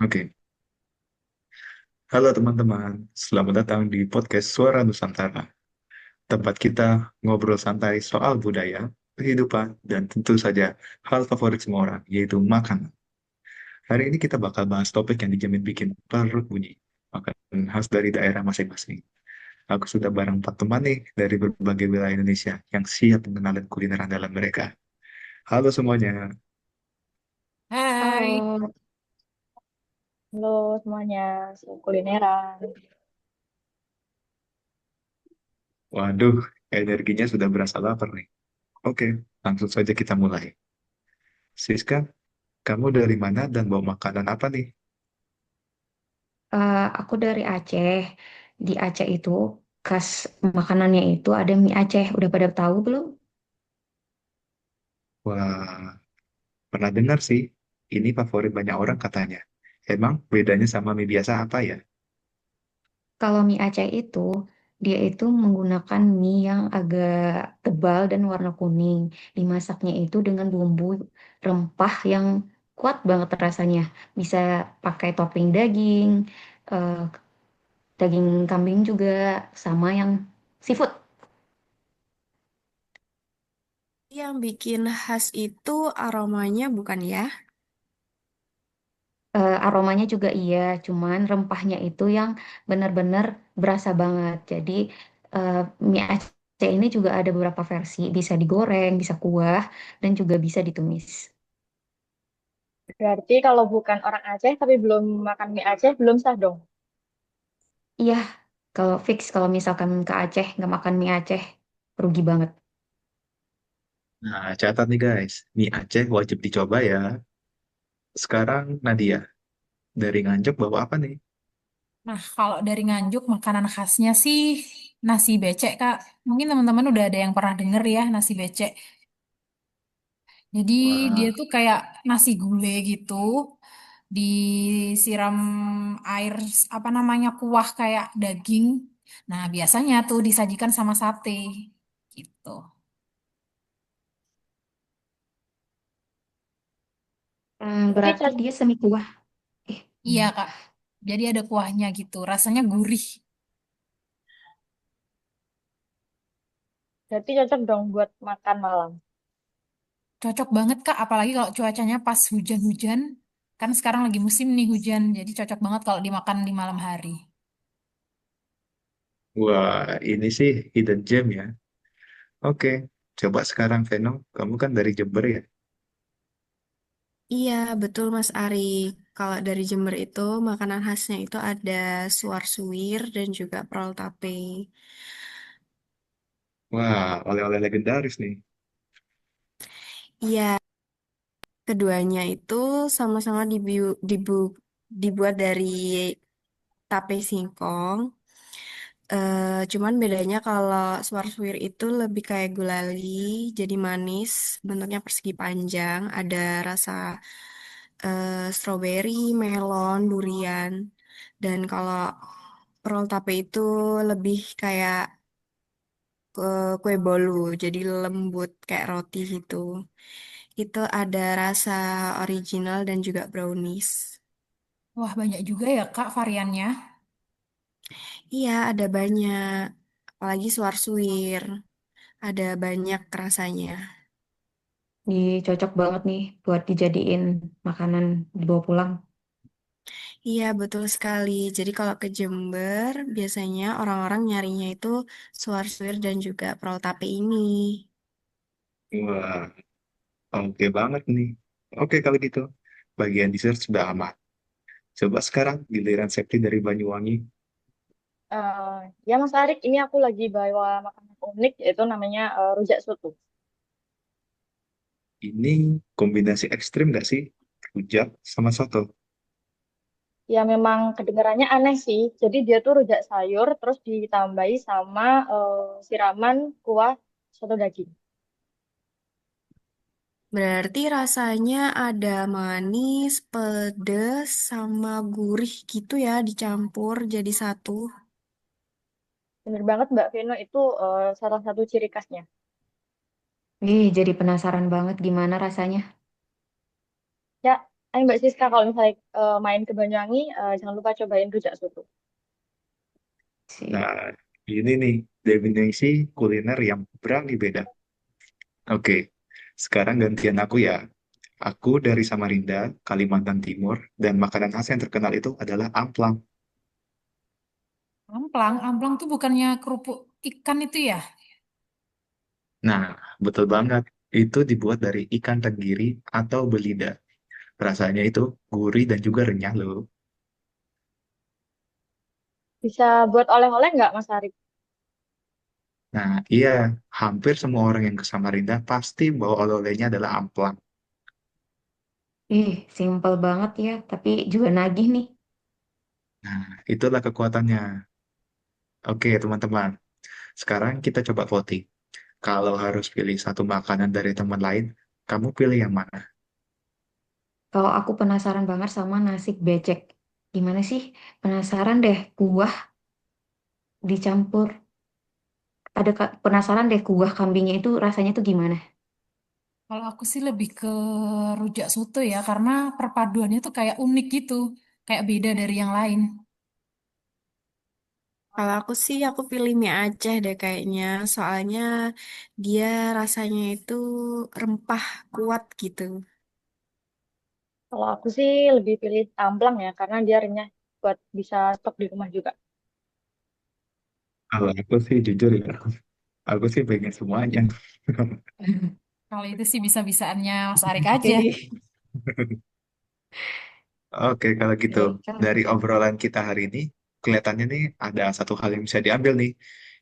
Oke, halo teman-teman. Selamat datang di podcast Suara Nusantara. Tempat kita ngobrol santai soal budaya, kehidupan, dan tentu saja hal favorit semua orang, yaitu makanan. Hari ini kita bakal bahas topik yang dijamin bikin perut bunyi. Makanan khas dari daerah masing-masing. Aku sudah bareng 4 teman nih dari berbagai wilayah Indonesia yang siap mengenalkan kuliner andalan mereka. Halo semuanya. Hai, Halo, halo semuanya, kulineran. Waduh, energinya sudah berasa lapar nih. Oke, langsung saja kita mulai. Siska, kamu dari mana dan bawa makanan apa nih? aku dari Aceh. Di Aceh itu khas makanannya itu ada mie Aceh. Udah pada tahu belum? Wah, pernah dengar sih. Ini favorit banyak orang katanya. Emang bedanya sama mie biasa apa ya? Kalau mie Aceh itu dia itu menggunakan mie yang agak tebal dan warna kuning. Dimasaknya itu dengan bumbu rempah yang kuat banget rasanya. Bisa pakai topping daging, eh, daging kambing juga, sama yang seafood. Yang bikin khas itu aromanya bukan ya? Aromanya juga iya, cuman rempahnya itu yang benar-benar berasa banget. Jadi eh, mie Aceh ini juga ada beberapa versi, bisa digoreng, bisa kuah, dan juga bisa ditumis. Berarti kalau bukan orang Aceh tapi belum makan mie Aceh belum sah dong. Iya, kalau fix kalau misalkan ke Aceh nggak makan mie Aceh, rugi banget. Nah, catat nih guys. Mie Aceh wajib dicoba ya. Sekarang Nadia, dari Nganjuk bawa apa nih? Nah, kalau dari Nganjuk makanan khasnya sih nasi becek, Kak. Mungkin teman-teman udah ada yang pernah denger ya nasi becek. Jadi dia Wah, tuh kayak nasi gulai gitu, disiram air apa namanya kuah kayak daging. Nah, biasanya tuh disajikan sama sate gitu. Tapi Berarti dia semi kuah. Eh, iya, Kak. Jadi ada kuahnya gitu, rasanya gurih. Berarti cocok dong buat makan malam. Cocok banget Kak, apalagi kalau cuacanya pas hujan-hujan. Kan sekarang lagi musim nih hujan, jadi cocok banget kalau dimakan di malam hari. wah, ini sih hidden gem ya. Oke, coba sekarang Veno, kamu kan dari Jember ya? Iya, betul Mas Ari. Kalau dari Jember itu makanan khasnya itu ada suar suwir dan juga prol tape. Wah, oleh-oleh legendaris nih. Iya, keduanya itu sama-sama dibuat dari tape singkong. Cuman bedanya kalau suar suwir itu lebih kayak gulali, jadi manis, bentuknya persegi panjang, ada rasa strawberry, melon, durian. Dan kalau roll tape itu lebih kayak kue bolu, jadi lembut kayak roti gitu. Itu ada rasa original dan juga brownies. Wah, banyak juga ya Kak variannya. Iya, ada banyak. Apalagi suar suwir, ada banyak rasanya. cocok banget nih buat dijadiin makanan dibawa pulang. Iya, betul sekali. Jadi kalau ke Jember, biasanya orang-orang nyarinya itu suar suwir dan juga prol tape ini. Wah, oke banget nih. Oke kalau gitu, bagian dessert sudah aman. Coba sekarang giliran Septi dari Banyuwangi. Eh, ya Mas Arik, ini aku lagi bawa makanan unik, yaitu namanya rujak soto. Ini kombinasi ekstrim nggak sih? Rujak sama soto. Ya memang kedengarannya aneh sih. Jadi dia tuh rujak sayur, terus ditambahi sama siraman kuah soto daging. Berarti rasanya ada manis, pedas, sama gurih gitu ya, dicampur jadi satu. Bener banget Mbak Vino, itu salah satu ciri khasnya. Jadi penasaran banget gimana rasanya. Ya, Ayo Mbak Siska kalau misalnya main ke Banyuwangi, jangan lupa cobain rujak soto. Sip. Nah, ini nih definisi kuliner yang berani beda. Oke, sekarang gantian aku ya. Aku dari Samarinda, Kalimantan Timur, dan makanan khas yang terkenal itu adalah amplang. Amplang, amplang tuh bukannya kerupuk ikan itu ya? Nah, betul banget. Itu dibuat dari ikan tenggiri atau belida. Rasanya itu gurih dan juga renyah loh. Bisa buat oleh-oleh nggak Mas Arif? Nah, iya, hampir semua orang yang ke Samarinda pasti bawa oleh-olehnya adalah amplang. Ih, simpel banget ya, tapi juga nagih nih. Nah, itulah kekuatannya. Oke, teman-teman. Sekarang kita coba voting. Kalau harus pilih satu makanan dari teman lain, kamu pilih yang mana? Kalau aku penasaran banget sama nasi becek. Gimana sih? Penasaran deh, kuah dicampur. Penasaran deh kuah kambingnya itu rasanya tuh gimana? Kalau aku sih lebih ke rujak soto ya, karena perpaduannya tuh kayak unik gitu, kayak beda dari yang lain. Kalau aku sih aku pilih mie Aceh deh kayaknya. Soalnya dia rasanya itu rempah kuat gitu. Kalau aku sih lebih pilih amplang ya, karena dia renyah buat bisa stok di rumah juga. Kalau aku sih jujur ya, aku sih pengen semuanya. Kalau itu sih bisa-bisaannya Mas Arik aja. Ih, Oke, kalau gitu. baiklah. Dari obrolan kita hari ini, kelihatannya nih ada satu hal yang bisa diambil nih.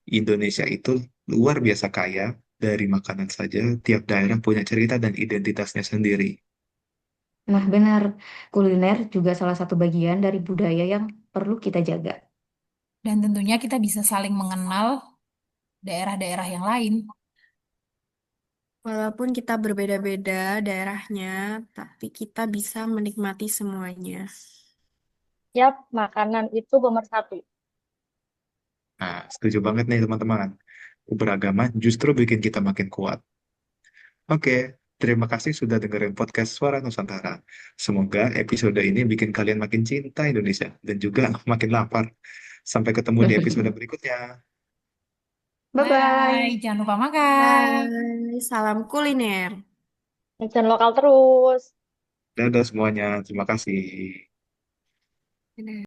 Indonesia itu luar biasa kaya, dari makanan saja, tiap daerah punya cerita dan identitasnya sendiri. Nah, benar. Kuliner juga salah satu bagian dari budaya yang perlu kita jaga. Dan tentunya kita bisa saling mengenal daerah-daerah yang lain. Walaupun kita berbeda-beda daerahnya, tapi kita bisa menikmati semuanya. Yap, makanan itu nomor satu. Nah, setuju banget nih teman-teman. Keberagaman justru bikin kita makin kuat. Oke, terima kasih sudah dengerin podcast Suara Nusantara. Semoga episode ini bikin kalian makin cinta Indonesia dan juga makin lapar. Sampai ketemu di episode berikutnya. Bye, Bye-bye. jangan lupa makan. Bye, salam kuliner. Jajan lokal terus. Dadah semuanya, terima kasih. Dadah.